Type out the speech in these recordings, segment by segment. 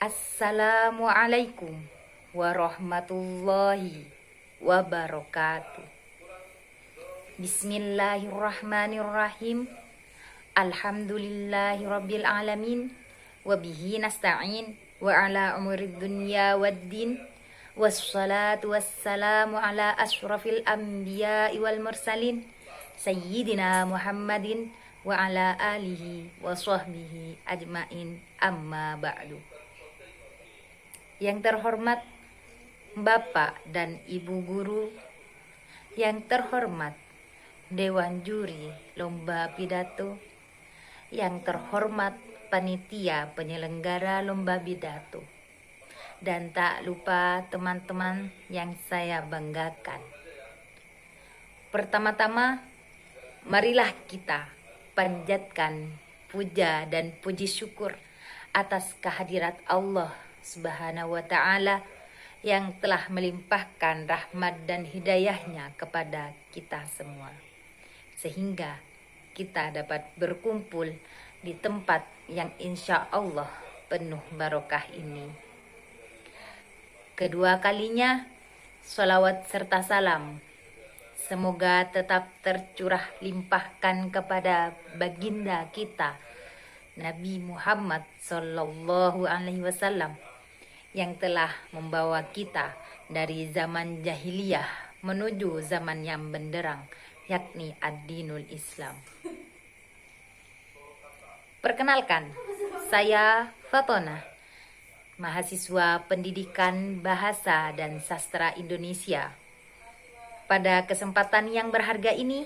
Assalamualaikum warahmatullahi wabarakatuh. Bismillahirrahmanirrahim. Alhamdulillahi rabbil alamin. Wabihi nasta'in. Wa ala umurid dunya waddin. Wassalatu wassalamu ala ashrafil anbiya'i wal mursalin. Sayyidina Muhammadin wa ala alihi wa sahbihi ajmain, amma ba'du. Yang terhormat Bapak dan Ibu Guru, yang terhormat Dewan Juri Lomba Pidato, yang terhormat Panitia Penyelenggara Lomba Pidato, dan tak lupa teman-teman yang saya banggakan. Pertama-tama, marilah kita panjatkan puja dan puji syukur atas kehadirat Allah Subhanahu wa ta'ala yang telah melimpahkan rahmat dan hidayahnya kepada kita semua, sehingga kita dapat berkumpul di tempat yang insya Allah penuh barokah ini. Kedua kalinya, sholawat serta salam semoga tetap tercurah limpahkan kepada baginda kita Nabi Muhammad Sallallahu Alaihi Wasallam yang telah membawa kita dari zaman jahiliyah menuju zaman yang benderang, yakni ad-dinul Islam. Perkenalkan, saya Fatona, mahasiswa Pendidikan Bahasa dan Sastra Indonesia. Pada kesempatan yang berharga ini,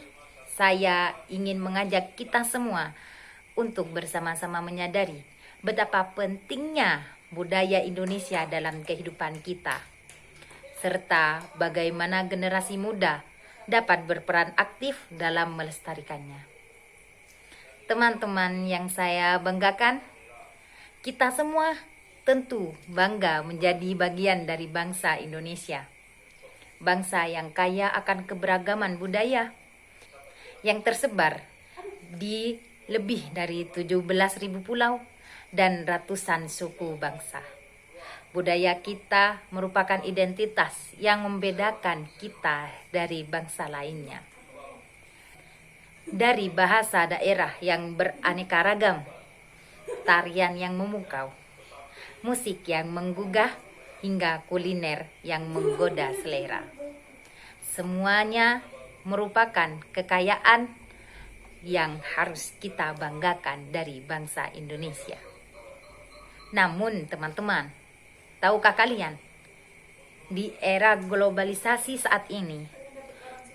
saya ingin mengajak kita semua untuk bersama-sama menyadari betapa pentingnya budaya Indonesia dalam kehidupan kita, serta bagaimana generasi muda dapat berperan aktif dalam melestarikannya. Teman-teman yang saya banggakan, kita semua tentu bangga menjadi bagian dari bangsa Indonesia. Bangsa yang kaya akan keberagaman budaya yang tersebar di lebih dari 17.000 pulau dan ratusan suku bangsa. Budaya kita merupakan identitas yang membedakan kita dari bangsa lainnya. Dari bahasa daerah yang beraneka ragam, tarian yang memukau, musik yang menggugah, hingga kuliner yang menggoda selera. Semuanya merupakan kekayaan yang harus kita banggakan dari bangsa Indonesia. Namun teman-teman, tahukah kalian, di era globalisasi saat ini,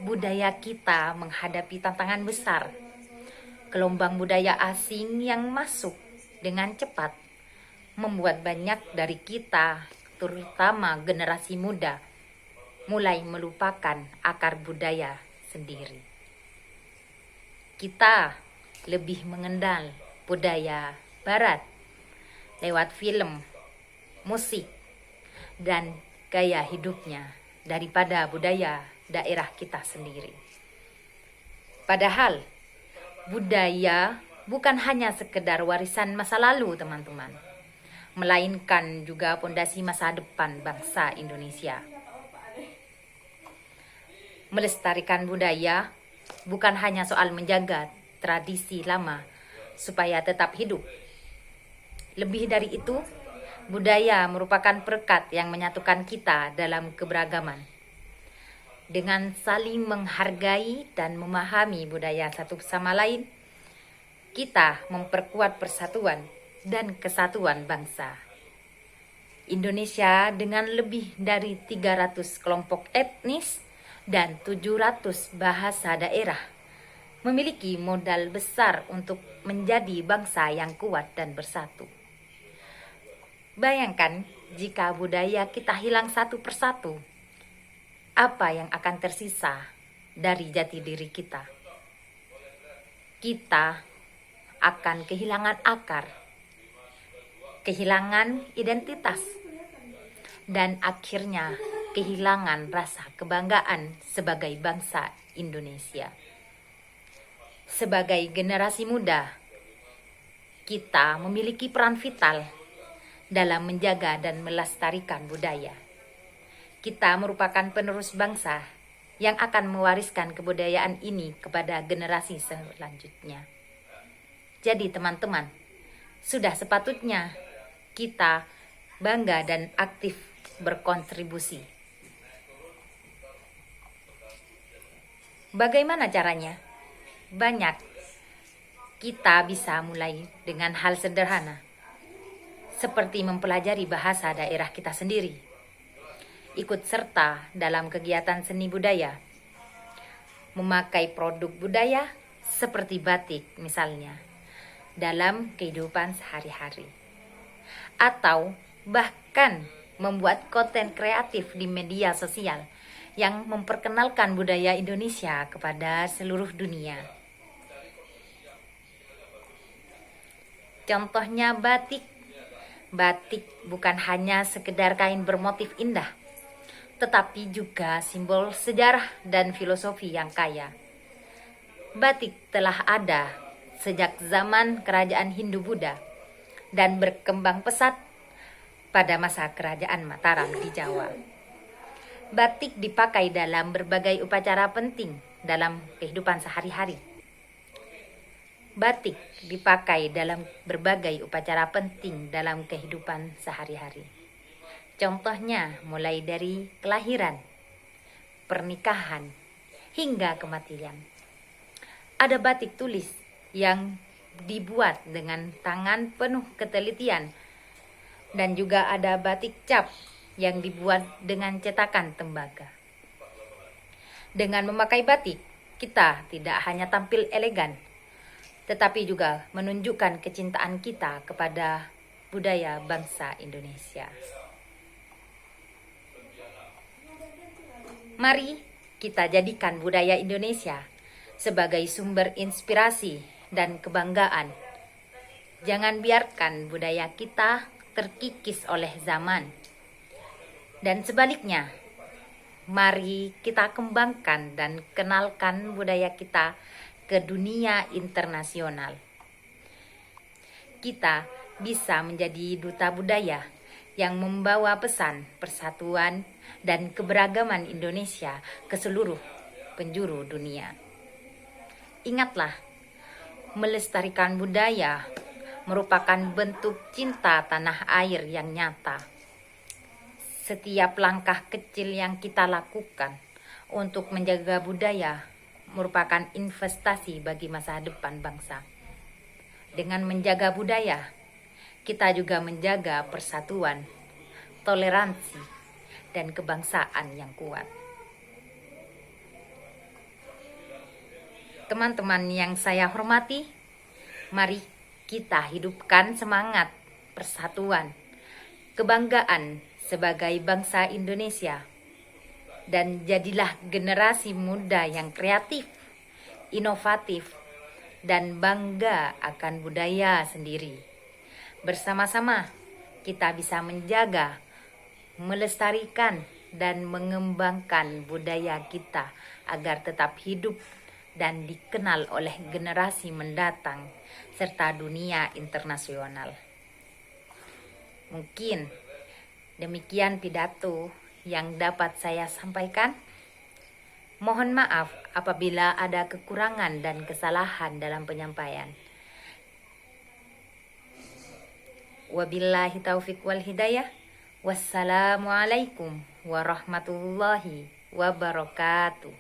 budaya kita menghadapi tantangan besar. Gelombang budaya asing yang masuk dengan cepat membuat banyak dari kita, terutama generasi muda, mulai melupakan akar budaya sendiri. Kita lebih mengenal budaya Barat lewat film, musik, dan gaya hidupnya daripada budaya daerah kita sendiri. Padahal budaya bukan hanya sekedar warisan masa lalu, teman-teman, melainkan juga fondasi masa depan bangsa Indonesia. Melestarikan budaya bukan hanya soal menjaga tradisi lama supaya tetap hidup. Lebih dari itu, budaya merupakan perekat yang menyatukan kita dalam keberagaman. Dengan saling menghargai dan memahami budaya satu sama lain, kita memperkuat persatuan dan kesatuan bangsa. Indonesia dengan lebih dari 300 kelompok etnis dan 700 bahasa daerah memiliki modal besar untuk menjadi bangsa yang kuat dan bersatu. Bayangkan jika budaya kita hilang satu persatu, apa yang akan tersisa dari jati diri kita? Kita akan kehilangan akar, kehilangan identitas, dan akhirnya kehilangan rasa kebanggaan sebagai bangsa Indonesia. Sebagai generasi muda, kita memiliki peran vital dalam menjaga dan melestarikan budaya. Kita merupakan penerus bangsa yang akan mewariskan kebudayaan ini kepada generasi selanjutnya. Jadi teman-teman, sudah sepatutnya kita bangga dan aktif berkontribusi. Bagaimana caranya? Banyak. Kita bisa mulai dengan hal sederhana, seperti mempelajari bahasa daerah kita sendiri, ikut serta dalam kegiatan seni budaya, memakai produk budaya seperti batik misalnya, dalam kehidupan sehari-hari, atau bahkan membuat konten kreatif di media sosial yang memperkenalkan budaya Indonesia kepada seluruh dunia. Contohnya batik. Batik bukan hanya sekedar kain bermotif indah, tetapi juga simbol sejarah dan filosofi yang kaya. Batik telah ada sejak zaman kerajaan Hindu-Buddha dan berkembang pesat pada masa kerajaan Mataram di Jawa. Batik dipakai dalam berbagai upacara penting dalam kehidupan sehari-hari. Batik dipakai dalam berbagai upacara penting dalam kehidupan sehari-hari. Contohnya mulai dari kelahiran, pernikahan, hingga kematian. Ada batik tulis yang dibuat dengan tangan penuh ketelitian, dan juga ada batik cap yang dibuat dengan cetakan tembaga. Dengan memakai batik, kita tidak hanya tampil elegan, tetapi juga menunjukkan kecintaan kita kepada budaya bangsa Indonesia. Mari kita jadikan budaya Indonesia sebagai sumber inspirasi dan kebanggaan. Jangan biarkan budaya kita terkikis oleh zaman. Dan sebaliknya, mari kita kembangkan dan kenalkan budaya kita ke dunia internasional. Kita bisa menjadi duta budaya yang membawa pesan persatuan dan keberagaman Indonesia ke seluruh penjuru dunia. Ingatlah, melestarikan budaya merupakan bentuk cinta tanah air yang nyata. Setiap langkah kecil yang kita lakukan untuk menjaga budaya merupakan investasi bagi masa depan bangsa. Dengan menjaga budaya, kita juga menjaga persatuan, toleransi, dan kebangsaan yang kuat. Teman-teman yang saya hormati, mari kita hidupkan semangat persatuan, kebanggaan sebagai bangsa Indonesia, dan jadilah generasi muda yang kreatif, inovatif, dan bangga akan budaya sendiri. Bersama-sama kita bisa menjaga, melestarikan, dan mengembangkan budaya kita agar tetap hidup dan dikenal oleh generasi mendatang serta dunia internasional. Mungkin demikian pidato yang dapat saya sampaikan. Mohon maaf apabila ada kekurangan dan kesalahan dalam penyampaian. Wabillahi taufiq wal hidayah. Wassalamualaikum warahmatullahi wabarakatuh.